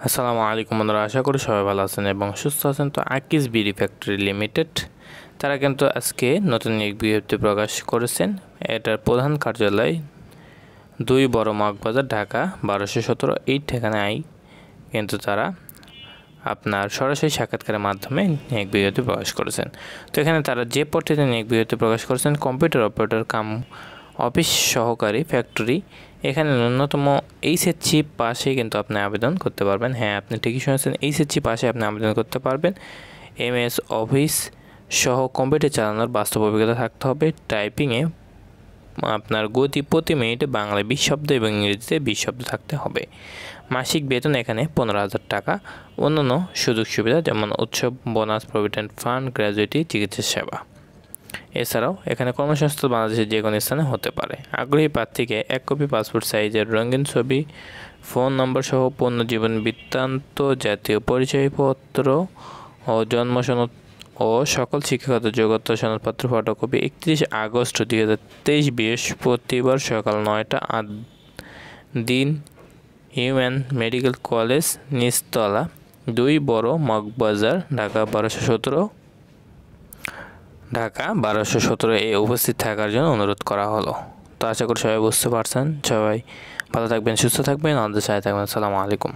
আসসালামু আলাইকুম বন্ধুরা, আশা করি সবাই ভালো আছেন এবং সুস্থ আছেন। তো আকিজ বিডি ফ্যাক্টরি লিমিটেড তারা কিন্তু আজকে নতুন এক বিজ্ঞপ্তি প্রকাশ করেছেন। এটার প্রধান কার্যালয় 2 বড় মগবাজার, ঢাকা 1217। এই ঠিকানায় কিন্তু তারা আপনার সরাসরি সাক্ষাৎকারের মাধ্যমে নিয়োগ বিজ্ঞপ্তি প্রকাশ করেছেন। তো এখানে তারা যে পদটিতে নিয়োগ বিজ্ঞপ্তি প্রকাশ করেছেন কম্পিউটার অপারেটর কাম অফিস সহকারী ফ্যাক্টরি। এখানে ন্যূনতম এইচএসসি পাশে কিন্তু আপনি আবেদন করতে পারবেন। হ্যাঁ, আপনি ঠিকই শুনেছেন, এইচএসসি পাশে আপনি আবেদন করতে পারবেন। এমএস অফিস সহ কম্পিউটার চালানোর বাস্তব অভিজ্ঞতা থাকতে হবে। টাইপিংয়ে আপনার গতি প্রতি মিনিটে বাংলায় 20 শব্দ এবং ইংরেজিতে 20 শব্দ থাকতে হবে। মাসিক বেতন এখানে 15,000 টাকা। অন্যান্য সুযোগ সুবিধা যেমন উৎসব, বোনাস, প্রভিডেন্ট ফান্ড, গ্র্যাজুইটি, চিকিৎসা সেবা। এছাড়াও এখানে কর্মসংস্থান বাংলাদেশের যে কোনো স্থানে হতে পারে। আগ্রহী প্রার্থীকে 1 কপি পাসপোর্ট সাইজের রঙিন ছবি, ফোন নম্বর সহ পূর্ণ জীবন বৃত্তান্ত, জাতীয় পরিচয়পত্র ও জন্ম সনদ ও সকল শিক্ষাগত যোগ্যতা সনদপত্র ফটোকপি 31 আগস্ট 2023 বৃহস্পতিবার সকাল 9টা দিন হিউম্যান মেডিকেল কলেজ, নিচতলা, 2 বড় মগবাজার, ঢাকা 1217 এ উপস্থিত থাকার জন্য অনুরোধ করা হলো। তো আশা করি সবাই বুঝতে পারছেন। সবাই ভালো থাকবেন, সুস্থ থাকবেন, আমাদের সাথে থাকবেন। আসসালামু আলাইকুম।